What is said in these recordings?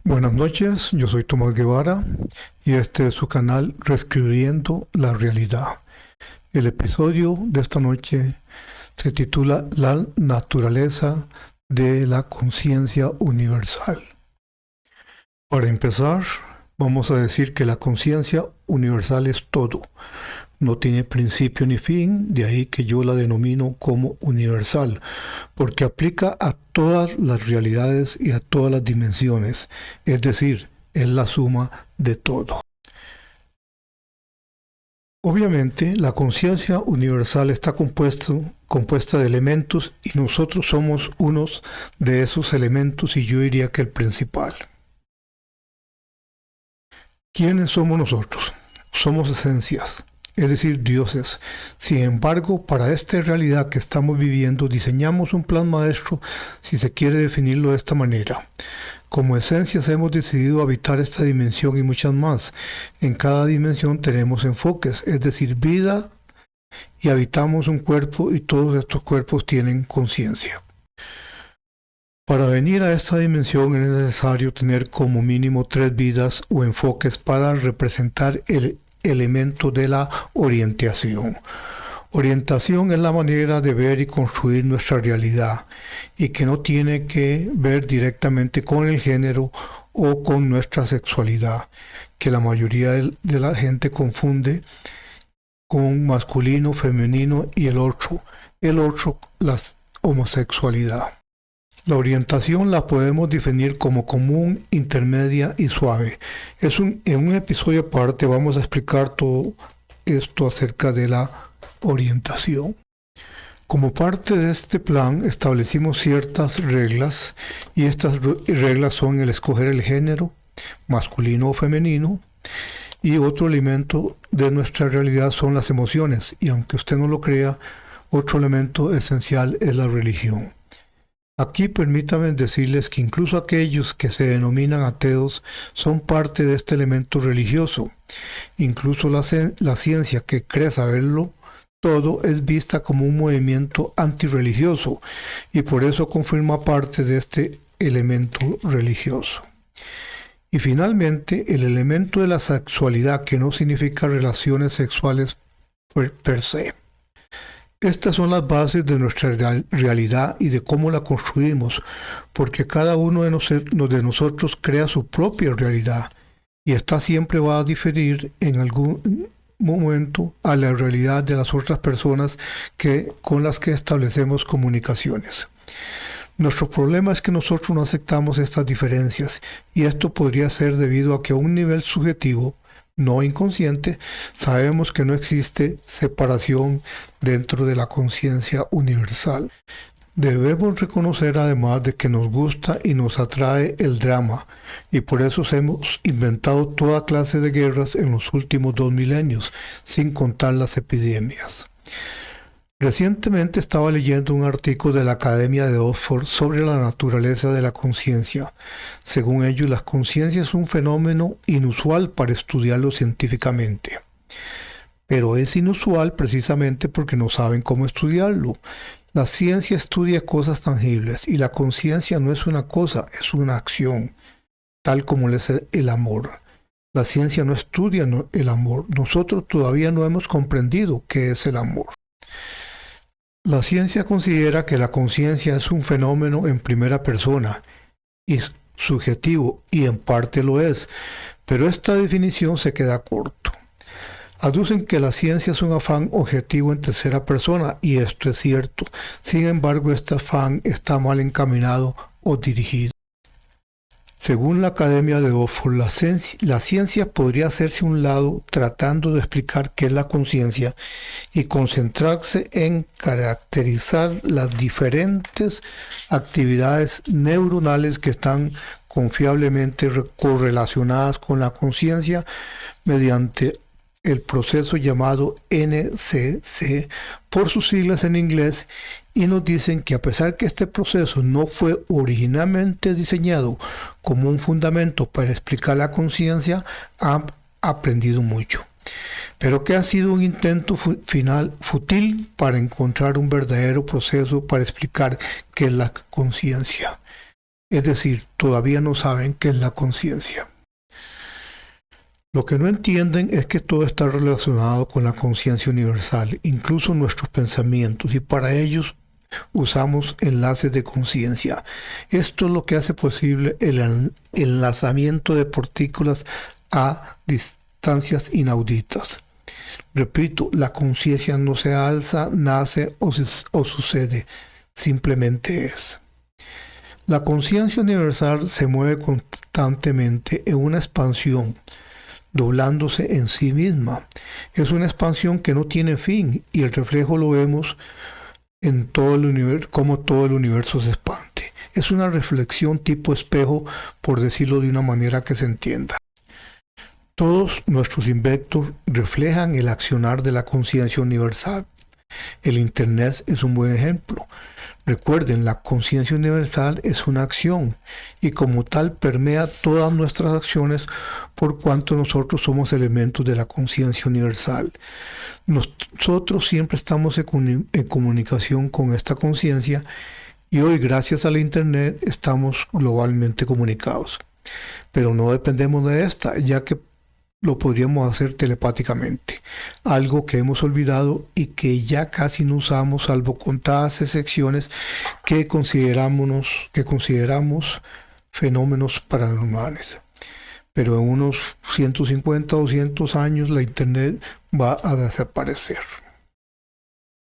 Buenas noches, yo soy Tomás Guevara y este es su canal Reescribiendo la Realidad. El episodio de esta noche se titula La naturaleza de la conciencia universal. Para empezar, vamos a decir que la conciencia universal es todo. No tiene principio ni fin, de ahí que yo la denomino como universal, porque aplica a todas las realidades y a todas las dimensiones, es decir, es la suma de todo. Obviamente, la conciencia universal está compuesta de elementos y nosotros somos unos de esos elementos y yo diría que el principal. ¿Quiénes somos nosotros? Somos esencias, es decir, dioses. Sin embargo, para esta realidad que estamos viviendo, diseñamos un plan maestro, si se quiere definirlo de esta manera. Como esencias hemos decidido habitar esta dimensión y muchas más. En cada dimensión tenemos enfoques, es decir, vida, y habitamos un cuerpo y todos estos cuerpos tienen conciencia. Para venir a esta dimensión es necesario tener como mínimo 3 vidas o enfoques para representar el elemento de la orientación. Orientación es la manera de ver y construir nuestra realidad y que no tiene que ver directamente con el género o con nuestra sexualidad, que la mayoría de la gente confunde con masculino, femenino y el otro, la homosexualidad. La orientación la podemos definir como común, intermedia y suave. En un episodio aparte vamos a explicar todo esto acerca de la orientación. Como parte de este plan establecimos ciertas reglas y estas reglas son el escoger el género, masculino o femenino, y otro elemento de nuestra realidad son las emociones, y aunque usted no lo crea, otro elemento esencial es la religión. Aquí permítanme decirles que incluso aquellos que se denominan ateos son parte de este elemento religioso. Incluso la ciencia que cree saberlo todo es vista como un movimiento antirreligioso y por eso confirma parte de este elemento religioso. Y finalmente, el elemento de la sexualidad, que no significa relaciones sexuales per se. Estas son las bases de nuestra realidad y de cómo la construimos, porque cada uno de nosotros crea su propia realidad y esta siempre va a diferir en algún momento a la realidad de las otras personas con las que establecemos comunicaciones. Nuestro problema es que nosotros no aceptamos estas diferencias y esto podría ser debido a que a un nivel subjetivo, no inconsciente, sabemos que no existe separación dentro de la conciencia universal. Debemos reconocer además de que nos gusta y nos atrae el drama, y por eso hemos inventado toda clase de guerras en los últimos 2 milenios, sin contar las epidemias. Recientemente estaba leyendo un artículo de la Academia de Oxford sobre la naturaleza de la conciencia. Según ellos, la conciencia es un fenómeno inusual para estudiarlo científicamente. Pero es inusual precisamente porque no saben cómo estudiarlo. La ciencia estudia cosas tangibles y la conciencia no es una cosa, es una acción, tal como es el amor. La ciencia no estudia el amor. Nosotros todavía no hemos comprendido qué es el amor. La ciencia considera que la conciencia es un fenómeno en primera persona y subjetivo, y en parte lo es, pero esta definición se queda corto. Aducen que la ciencia es un afán objetivo en tercera persona, y esto es cierto. Sin embargo, este afán está mal encaminado o dirigido. Según la Academia de Oxford, la ciencia podría hacerse a un lado tratando de explicar qué es la conciencia y concentrarse en caracterizar las diferentes actividades neuronales que están confiablemente correlacionadas con la conciencia mediante el proceso llamado NCC por sus siglas en inglés, y nos dicen que a pesar que este proceso no fue originalmente diseñado como un fundamento para explicar la conciencia, ha aprendido mucho, pero que ha sido un intento final fútil para encontrar un verdadero proceso para explicar qué es la conciencia. Es decir, todavía no saben qué es la conciencia. Lo que no entienden es que todo está relacionado con la conciencia universal, incluso nuestros pensamientos, y para ellos usamos enlaces de conciencia. Esto es lo que hace posible el enlazamiento de partículas a distancias inauditas. Repito, la conciencia no se alza, nace o sucede, simplemente es. La conciencia universal se mueve constantemente en una expansión, doblándose en sí misma. Es una expansión que no tiene fin y el reflejo lo vemos en todo el universo, como todo el universo se expande. Es una reflexión tipo espejo, por decirlo de una manera que se entienda. Todos nuestros inventos reflejan el accionar de la conciencia universal. El Internet es un buen ejemplo. Recuerden, la conciencia universal es una acción y como tal permea todas nuestras acciones por cuanto nosotros somos elementos de la conciencia universal. Nosotros siempre estamos en comunicación con esta conciencia y hoy gracias al Internet estamos globalmente comunicados. Pero no dependemos de esta, ya que lo podríamos hacer telepáticamente, algo que hemos olvidado y que ya casi no usamos salvo contadas excepciones que consideramos fenómenos paranormales. Pero en unos 150 o 200 años la Internet va a desaparecer.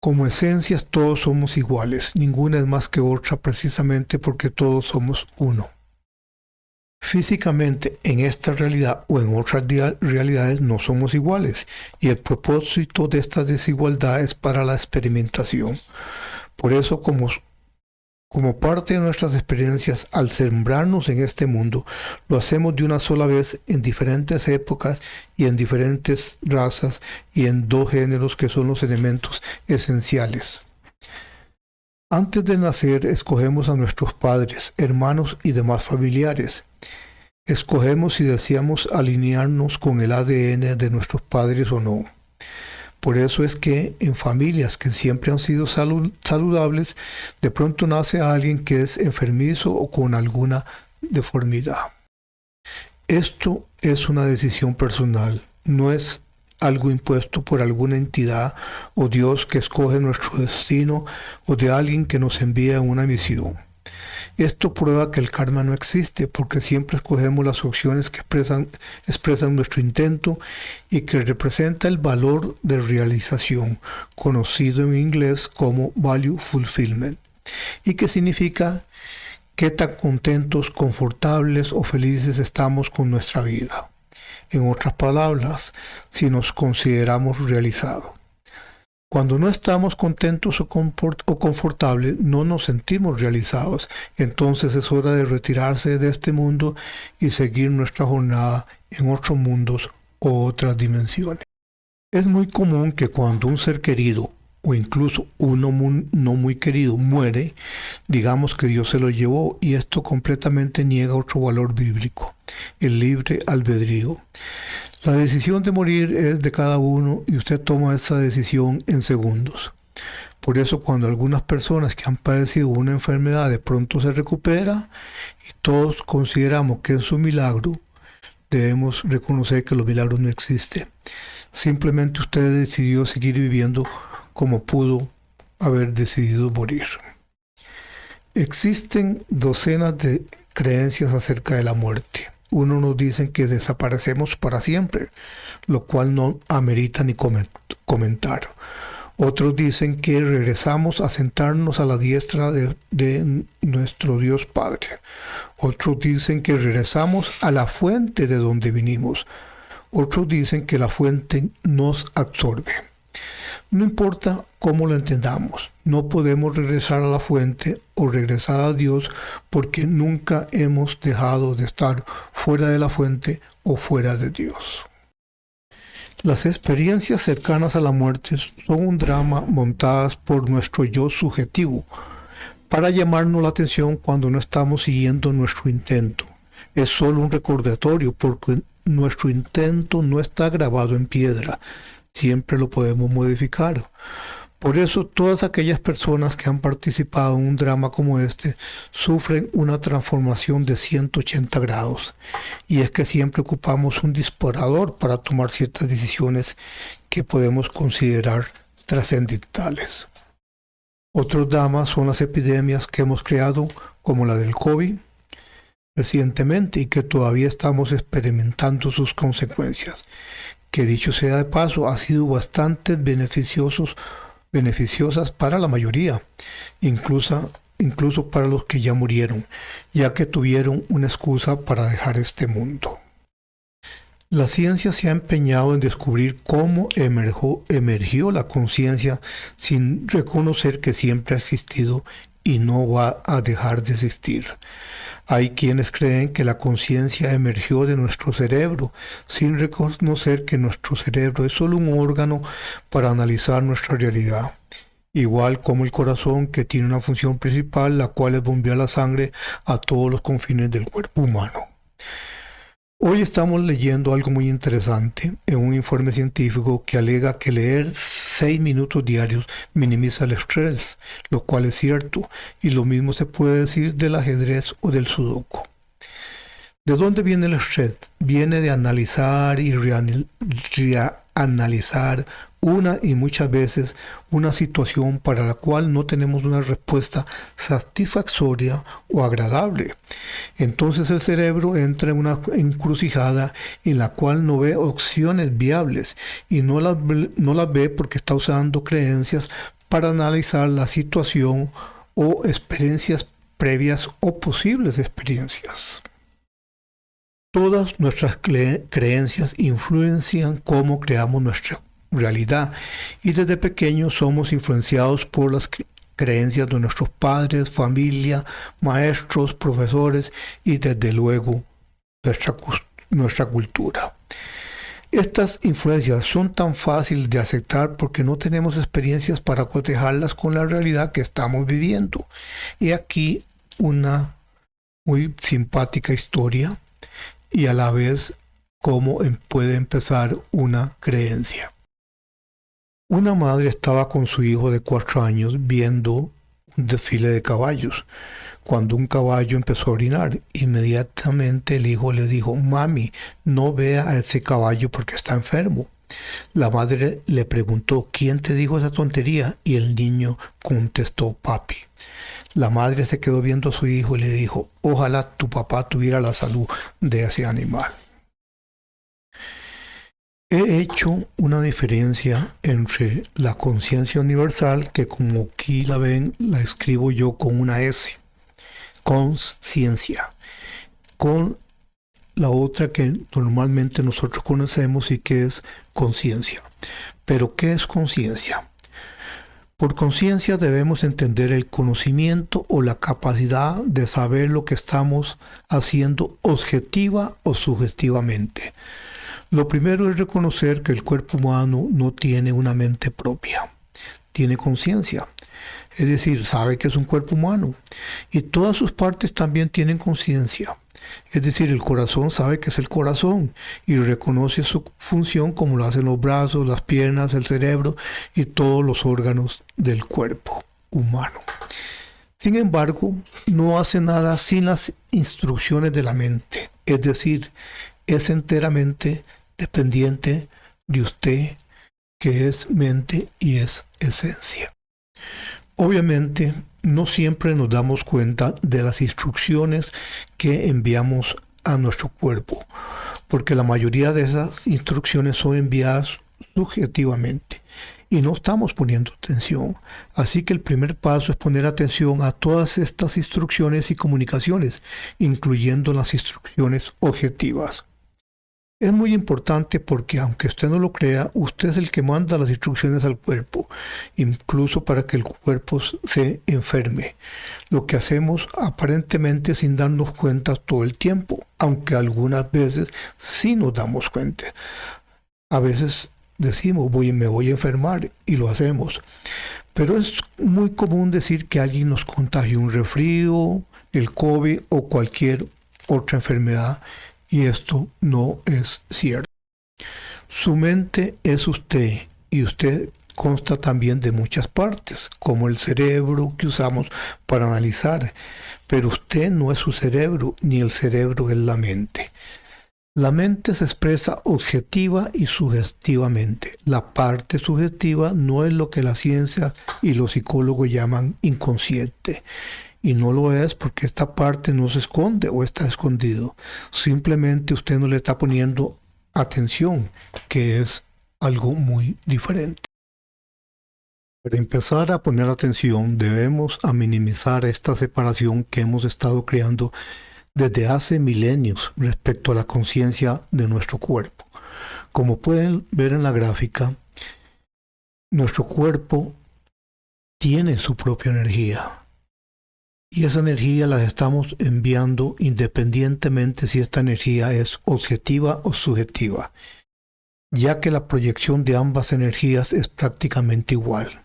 Como esencias todos somos iguales, ninguna es más que otra precisamente porque todos somos uno. Físicamente, en esta realidad o en otras realidades no somos iguales y el propósito de esta desigualdad es para la experimentación. Por eso, como parte de nuestras experiencias, al sembrarnos en este mundo, lo hacemos de una sola vez en diferentes épocas y en diferentes razas y en dos géneros que son los elementos esenciales. Antes de nacer, escogemos a nuestros padres, hermanos y demás familiares. Escogemos si deseamos alinearnos con el ADN de nuestros padres o no. Por eso es que en familias que siempre han sido saludables, de pronto nace alguien que es enfermizo o con alguna deformidad. Esto es una decisión personal, no es algo impuesto por alguna entidad o Dios que escoge nuestro destino o de alguien que nos envía una misión. Esto prueba que el karma no existe porque siempre escogemos las opciones que expresan nuestro intento y que representa el valor de realización, conocido en inglés como value fulfillment, y que significa qué tan contentos, confortables o felices estamos con nuestra vida. En otras palabras, si nos consideramos realizados. Cuando no estamos contentos o confortables, no nos sentimos realizados. Entonces es hora de retirarse de este mundo y seguir nuestra jornada en otros mundos o otras dimensiones. Es muy común que cuando un ser querido o incluso uno no muy querido muere, digamos que Dios se lo llevó y esto completamente niega otro valor bíblico, el libre albedrío. La decisión de morir es de cada uno y usted toma esa decisión en segundos. Por eso cuando algunas personas que han padecido una enfermedad de pronto se recupera y todos consideramos que es un milagro, debemos reconocer que los milagros no existen. Simplemente usted decidió seguir viviendo como pudo haber decidido morir. Existen docenas de creencias acerca de la muerte. Unos nos dicen que desaparecemos para siempre, lo cual no amerita ni comentar. Otros dicen que regresamos a sentarnos a la diestra de nuestro Dios Padre. Otros dicen que regresamos a la fuente de donde vinimos. Otros dicen que la fuente nos absorbe. No importa cómo lo entendamos, no podemos regresar a la fuente o regresar a Dios porque nunca hemos dejado de estar fuera de la fuente o fuera de Dios. Las experiencias cercanas a la muerte son un drama montadas por nuestro yo subjetivo para llamarnos la atención cuando no estamos siguiendo nuestro intento. Es solo un recordatorio porque nuestro intento no está grabado en piedra. Siempre lo podemos modificar. Por eso todas aquellas personas que han participado en un drama como este sufren una transformación de 180 grados. Y es que siempre ocupamos un disparador para tomar ciertas decisiones que podemos considerar trascendentales. Otros dramas son las epidemias que hemos creado, como la del COVID recientemente y que todavía estamos experimentando sus consecuencias, que dicho sea de paso, ha sido bastante beneficiosas para la mayoría, incluso para los que ya murieron, ya que tuvieron una excusa para dejar este mundo. La ciencia se ha empeñado en descubrir cómo emergió la conciencia sin reconocer que siempre ha existido y no va a dejar de existir. Hay quienes creen que la conciencia emergió de nuestro cerebro, sin reconocer que nuestro cerebro es solo un órgano para analizar nuestra realidad. Igual como el corazón, que tiene una función principal, la cual es bombear la sangre a todos los confines del cuerpo humano. Hoy estamos leyendo algo muy interesante en un informe científico que alega que leer 6 minutos diarios minimiza el estrés, lo cual es cierto, y lo mismo se puede decir del ajedrez o del sudoku. ¿De dónde viene el estrés? Viene de analizar y reanalizar una y muchas veces una situación para la cual no tenemos una respuesta satisfactoria o agradable. Entonces el cerebro entra en una encrucijada en la cual no ve opciones viables y no las ve porque está usando creencias para analizar la situación o experiencias previas o posibles experiencias. Todas nuestras creencias influencian cómo creamos nuestra realidad y desde pequeños somos influenciados por las creencias de nuestros padres, familia, maestros, profesores y desde luego nuestra cultura. Estas influencias son tan fáciles de aceptar porque no tenemos experiencias para cotejarlas con la realidad que estamos viviendo. Y aquí una muy simpática historia y a la vez cómo puede empezar una creencia. Una madre estaba con su hijo de 4 años viendo un desfile de caballos. Cuando un caballo empezó a orinar, inmediatamente el hijo le dijo: «Mami, no vea a ese caballo porque está enfermo». La madre le preguntó: «¿Quién te dijo esa tontería?». Y el niño contestó: «Papi». La madre se quedó viendo a su hijo y le dijo: «Ojalá tu papá tuviera la salud de ese animal». He hecho una diferencia entre la conciencia universal, que como aquí la ven, la escribo yo con una S, conciencia, con la otra que normalmente nosotros conocemos y que es conciencia. ¿Pero qué es conciencia? Por conciencia debemos entender el conocimiento o la capacidad de saber lo que estamos haciendo objetiva o subjetivamente. Lo primero es reconocer que el cuerpo humano no tiene una mente propia, tiene conciencia, es decir, sabe que es un cuerpo humano y todas sus partes también tienen conciencia, es decir, el corazón sabe que es el corazón y reconoce su función como lo hacen los brazos, las piernas, el cerebro y todos los órganos del cuerpo humano. Sin embargo, no hace nada sin las instrucciones de la mente, es decir, es enteramente dependiente de usted, que es mente y es esencia. Obviamente, no siempre nos damos cuenta de las instrucciones que enviamos a nuestro cuerpo, porque la mayoría de esas instrucciones son enviadas subjetivamente y no estamos poniendo atención. Así que el primer paso es poner atención a todas estas instrucciones y comunicaciones, incluyendo las instrucciones objetivas. Es muy importante porque, aunque usted no lo crea, usted es el que manda las instrucciones al cuerpo, incluso para que el cuerpo se enferme. Lo que hacemos aparentemente sin darnos cuenta todo el tiempo, aunque algunas veces sí nos damos cuenta. A veces decimos: me voy a enfermar, y lo hacemos. Pero es muy común decir que alguien nos contagie un resfrío, el COVID o cualquier otra enfermedad. Y esto no es cierto. Su mente es usted y usted consta también de muchas partes, como el cerebro que usamos para analizar, pero usted no es su cerebro, ni el cerebro es la mente. La mente se expresa objetiva y subjetivamente. La parte subjetiva no es lo que la ciencia y los psicólogos llaman inconsciente. Y no lo es porque esta parte no se esconde o está escondido. Simplemente usted no le está poniendo atención, que es algo muy diferente. Para empezar a poner atención, debemos minimizar esta separación que hemos estado creando desde hace milenios respecto a la conciencia de nuestro cuerpo. Como pueden ver en la gráfica, nuestro cuerpo tiene su propia energía. Y esa energía la estamos enviando independientemente si esta energía es objetiva o subjetiva, ya que la proyección de ambas energías es prácticamente igual.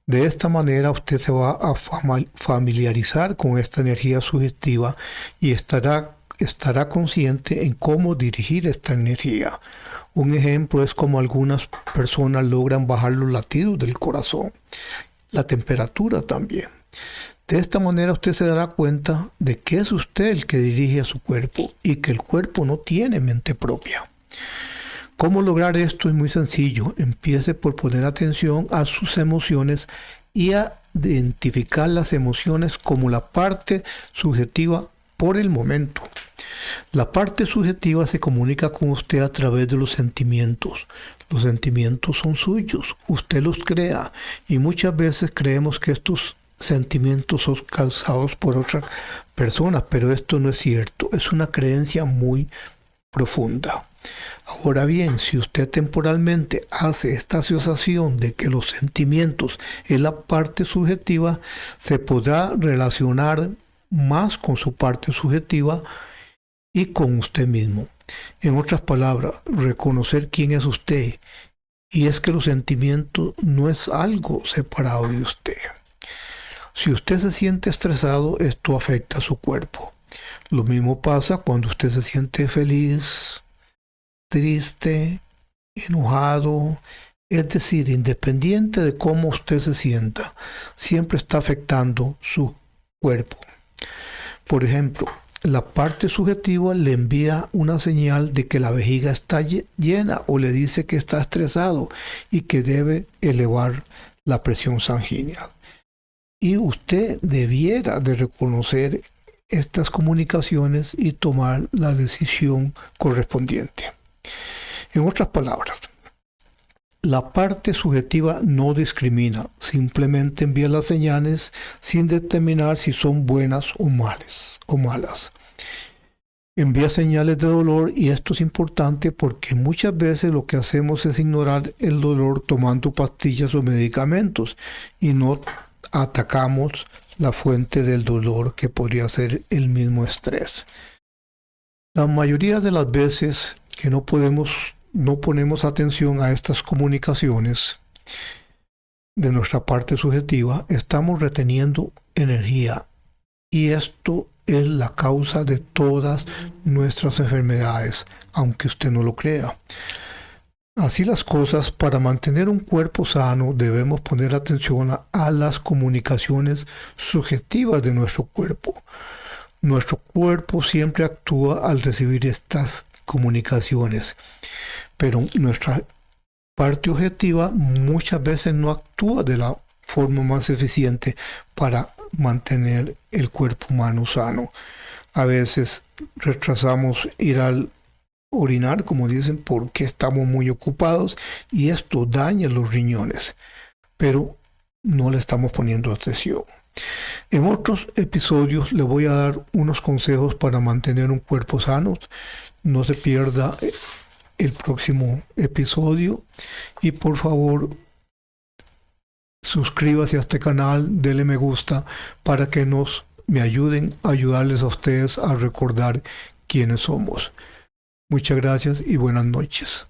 De esta manera usted se va a familiarizar con esta energía subjetiva y estará consciente en cómo dirigir esta energía. Un ejemplo es como algunas personas logran bajar los latidos del corazón, la temperatura también. De esta manera usted se dará cuenta de que es usted el que dirige a su cuerpo y que el cuerpo no tiene mente propia. ¿Cómo lograr esto? Es muy sencillo. Empiece por poner atención a sus emociones y a identificar las emociones como la parte subjetiva por el momento. La parte subjetiva se comunica con usted a través de los sentimientos. Los sentimientos son suyos, usted los crea y muchas veces creemos que estos sentimientos son causados por otra persona, pero esto no es cierto, es una creencia muy profunda. Ahora bien, si usted temporalmente hace esta asociación de que los sentimientos es la parte subjetiva, se podrá relacionar más con su parte subjetiva y con usted mismo. En otras palabras, reconocer quién es usted, y es que los sentimientos no es algo separado de usted. Si usted se siente estresado, esto afecta a su cuerpo. Lo mismo pasa cuando usted se siente feliz, triste, enojado. Es decir, independiente de cómo usted se sienta, siempre está afectando su cuerpo. Por ejemplo, la parte subjetiva le envía una señal de que la vejiga está llena o le dice que está estresado y que debe elevar la presión sanguínea. Y usted debiera de reconocer estas comunicaciones y tomar la decisión correspondiente. En otras palabras, la parte subjetiva no discrimina, simplemente envía las señales sin determinar si son buenas o malas. Envía señales de dolor y esto es importante porque muchas veces lo que hacemos es ignorar el dolor tomando pastillas o medicamentos y no atacamos la fuente del dolor que podría ser el mismo estrés. La mayoría de las veces que no ponemos atención a estas comunicaciones de nuestra parte subjetiva, estamos reteniendo energía y esto es la causa de todas nuestras enfermedades, aunque usted no lo crea. Así las cosas, para mantener un cuerpo sano debemos poner atención a las comunicaciones subjetivas de nuestro cuerpo. Nuestro cuerpo siempre actúa al recibir estas comunicaciones, pero nuestra parte objetiva muchas veces no actúa de la forma más eficiente para mantener el cuerpo humano sano. A veces retrasamos ir al orinar, como dicen, porque estamos muy ocupados y esto daña los riñones, pero no le estamos poniendo atención. En otros episodios le voy a dar unos consejos para mantener un cuerpo sano. No se pierda el próximo episodio y por favor suscríbase a este canal, dele me gusta para que me ayuden a ayudarles a ustedes a recordar quiénes somos. Muchas gracias y buenas noches.